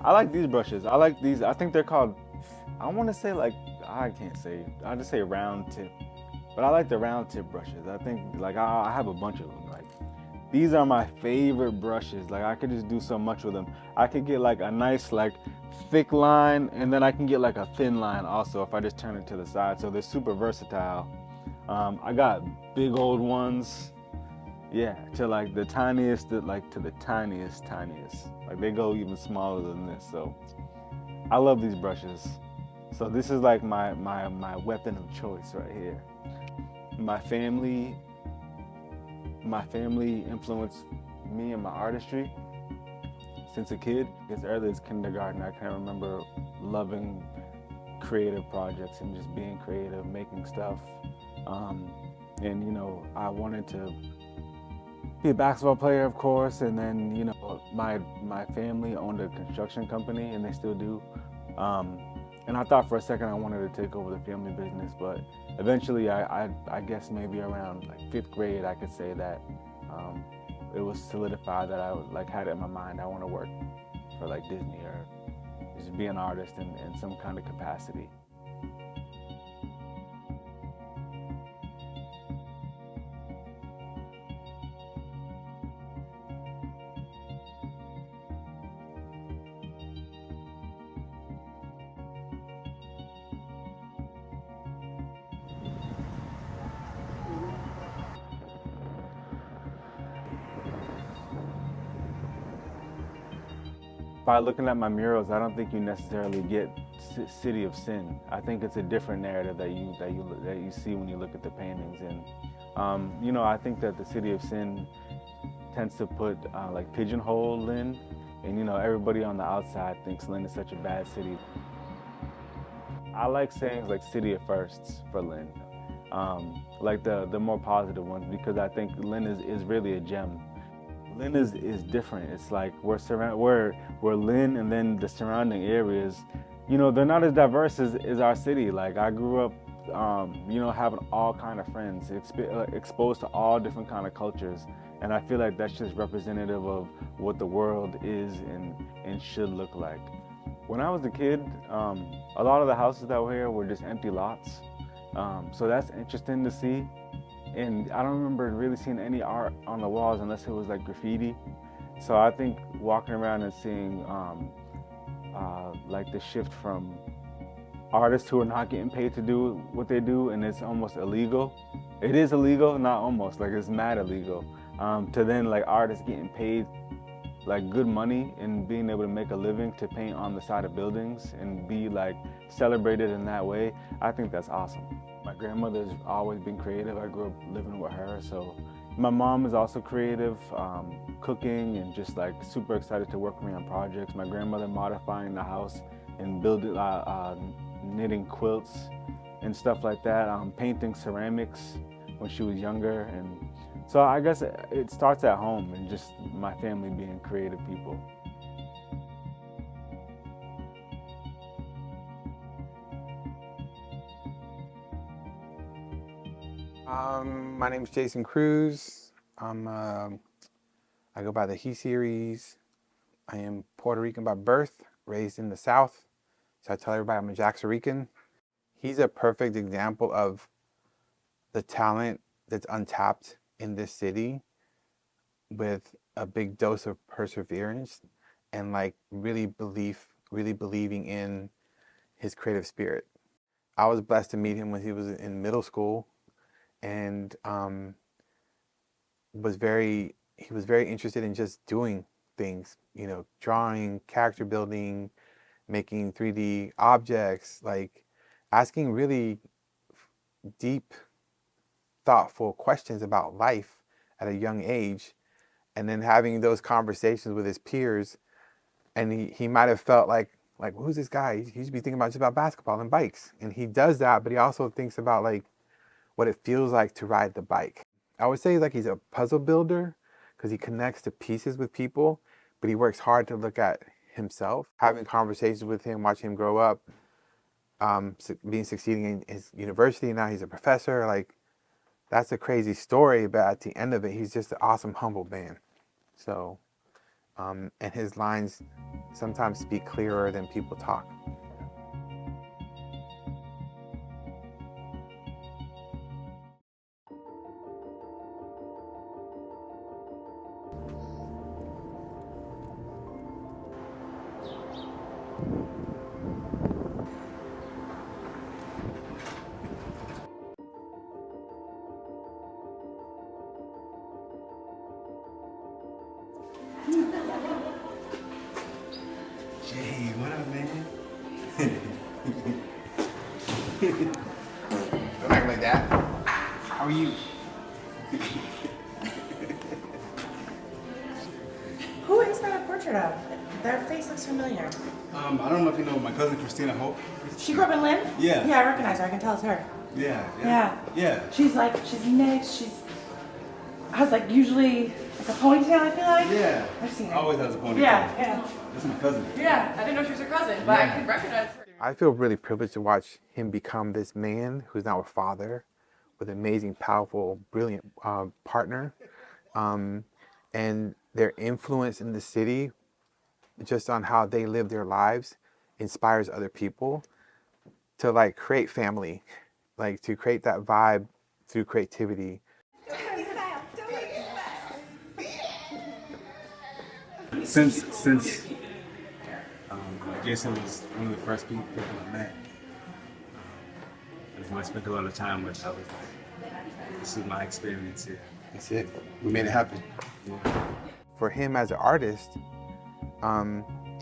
I like these brushes. I like these. I think they're called, I want to say like, I can't say. I'll just say round tip. But I like the round tip brushes. I think like I have a bunch of them. Like these are my favorite brushes. Like I could just do so much with them. I could get like a nice like thick line, and then I can get like a thin line also if I just turn it to the side. So they're super versatile. I got big old ones. Yeah, to like the tiniest, like to the tiniest. Like they go even smaller than this. So I love these brushes. So this is like my weapon of choice right here. My family, my family influenced me in my artistry since a kid. As early as kindergarten, I can remember loving creative projects and just being creative, making stuff. Um, and I wanted to be a basketball player, of course. And then my family owned a construction company, and they still do. Um, and I thought for a second I wanted to take over the family business, but eventually I guess maybe around like fifth grade I could say that um, it was solidified that I like had it in my mind I want to work for like Disney or just be an artist in some kind of capacity. By looking at my murals, I don't think you necessarily get City of Sin. I think it's a different narrative that you see when you look at the paintings. And I think that the City of Sin tends to put like pigeonhole Lynn, and everybody on the outside thinks Lynn is such a bad city. I like sayings like City of Firsts for Lynn, like the more positive ones, because I think Lynn is really a gem. Lynn is different. It's like we're Lynn, and then the surrounding areas, they're not as diverse as our city. Like I grew up, having all kind of friends, exposed to all different kind of cultures, and I feel like that's just representative of what the world is and should look like. When I was a kid, a lot of the houses that were here were just empty lots. So that's interesting to see. And I don't remember really seeing any art on the walls unless it was like graffiti. So I think walking around and seeing like the shift from artists who are not getting paid to do what they do, and it's almost illegal. It is illegal, not almost, like it's mad illegal. To then like artists getting paid like good money and being able to make a living to paint on the side of buildings and be like celebrated in that way. I think that's awesome. My grandmother's always been creative. I grew up living with her, so my mom is also creative, cooking and just like super excited to work with me on projects. My grandmother modifying the house and building, knitting quilts and stuff like that, painting ceramics when she was younger. And so I guess it starts at home and just my family being creative people. My name is Jason Cruz. I go by the He series. I am Puerto Rican by birth, raised in the South. So I tell everybody I'm a Jackson Rican. He's a perfect example of the talent that's untapped in this city with a big dose of perseverance and like really believing in his creative spirit. I was blessed to meet him when he was in middle school and he was very interested in just doing things, drawing, character building, making 3D objects, like asking really deep, thoughtful questions about life at a young age, and then having those conversations with his peers. And he might have felt like who's this guy? He used to be thinking about just about basketball and bikes, and he does that, but he also thinks about like what it feels like to ride the bike. I would say like he's a puzzle builder because he connects the pieces with people, but he works hard to look at himself. Having conversations with him, watching him grow up, being succeeding in his university, now he's a professor. Like that's a crazy story, but at the end of it, he's just an awesome, humble man. So and his lines sometimes speak clearer than people talk. Hey, what up, man? Don't act like that. How are you? Who is that a portrait of? Their face looks familiar. I don't know if you know my cousin Christina Hope. She grew up in Lynn? Yeah. Yeah, I recognize her. I can tell it's her. Yeah. She's mixed. Has like usually like a ponytail, I feel like. Yeah. I've seen her. Always has a ponytail. Yeah. That's my cousin. Yeah, I didn't know she was her cousin, but I can recognize her. I feel really privileged to watch him become this man who's now a father with an amazing, powerful, brilliant partner. And their influence in the city, just on how they live their lives, inspires other people to like create family, like to create that vibe through creativity. Since Jason was one of the first people I met, and who I spent a lot of time with, I was like, this is my experience here. That's it. We made it happen. Yeah. For him as an artist,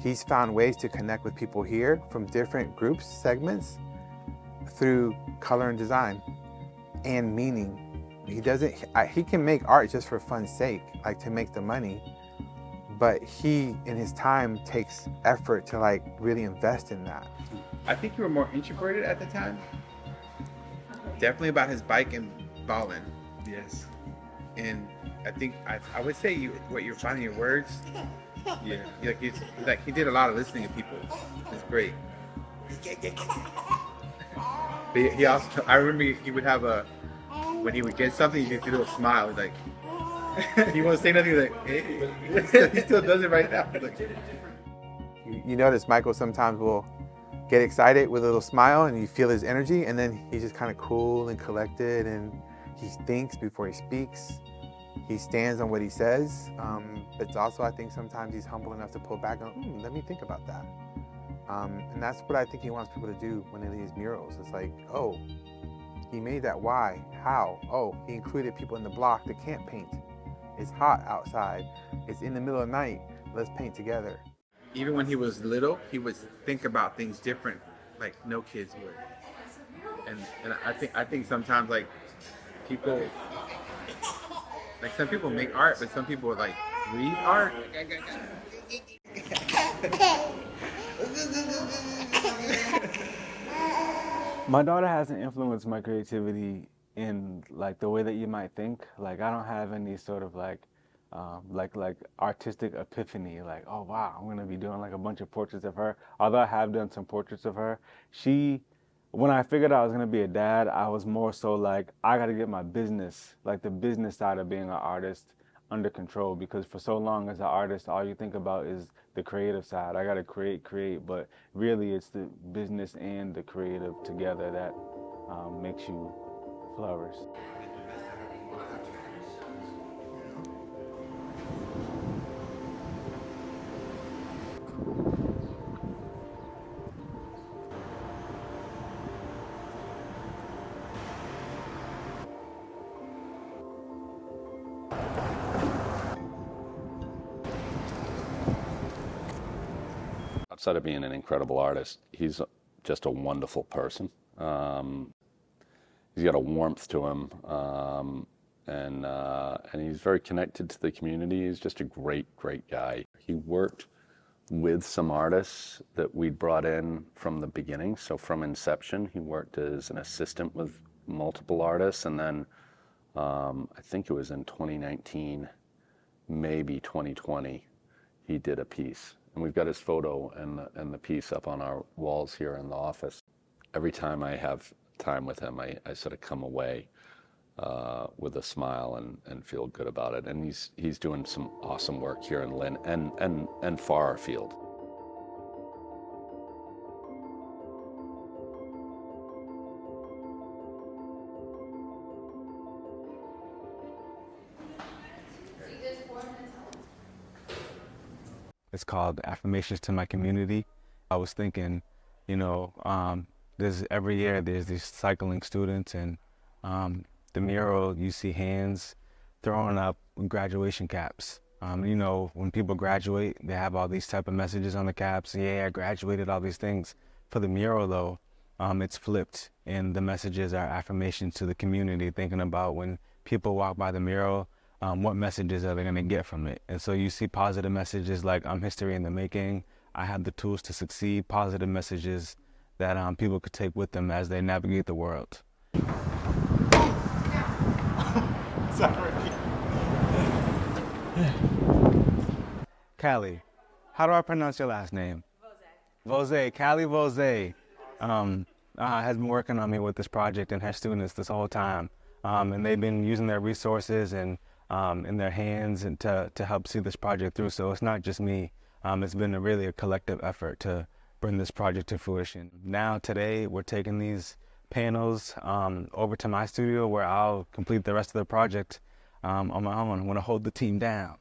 he's found ways to connect with people here from different groups, segments, through color and design and meaning. He can make art just for fun's sake, like to make the money, but he, in his time, takes effort to like really invest in that. I think you were more introverted at the time. Definitely about his bike and balling. Yes. And I think I would say what you're finding your words. Yeah, he did a lot of listening to people. It's great. But he also, I remember he would have when he would get something, he'd do a smile. He's like, he won't say nothing. He's like, hey. He still does it right now. Like, you notice Michael sometimes will get excited with a little smile, and you feel his energy, and then he's just kind of cool and collected, and he thinks before he speaks. He stands on what he says, but it's also, I think sometimes he's humble enough to pull back and let me think about that. And that's what I think he wants people to do when they leave his murals. It's like, oh, he made that. Why? How? Oh, he included people in the block that can't paint. It's hot outside. It's in the middle of the night. Let's paint together. Even when he was little, he would think about things different, like no kids would. And I think sometimes like people, like some people make art, but some people like read art. My daughter hasn't influenced my creativity in like the way that you might think. Like I don't have any sort of like artistic epiphany. Like, oh wow, I'm gonna be doing like a bunch of portraits of her. Although I have done some portraits of her, when I figured out I was gonna be a dad, I was more so like I gotta get my business, like the business side of being an artist, under control, because for so long as an artist, all you think about is the creative side. I gotta create, but really it's the business and the creative together that makes you flourish. Outside of being an incredible artist, he's just a wonderful person. He's got a warmth to him, and he's very connected to the community. He's just a great guy. He worked with some artists that we brought in from the beginning. So from inception, he worked as an assistant with multiple artists, and then I think it was in 2019, maybe 2020, he did a piece. And we've got his photo and the piece up on our walls here in the office. Every time I have time with him, I sort of come away with a smile and feel good about it. And he's doing some awesome work here in Lynn and far afield. It's called Affirmations to My Community. I was thinking, every year there's these cycling students, and the mural, you see hands throwing up graduation caps. When people graduate, they have all these type of messages on the caps. Yeah, I graduated, all these things. For the mural though, it's flipped, and the messages are affirmations to the community, thinking about when people walk by the mural, what messages are they going to get from it? And so you see positive messages like I'm history in the making, I have the tools to succeed, positive messages that people could take with them as they navigate the world. Sorry. Callie, how do I pronounce your last name? Vose. Callie Vose has been working on me with this project and her students this whole time. And they've been using their resources and in their hands and to help see this project through. So it's not just me. It's been really a collective effort to bring this project to fruition. Now today we're taking these panels over to my studio where I'll complete the rest of the project on my own. I'm going to hold the team down.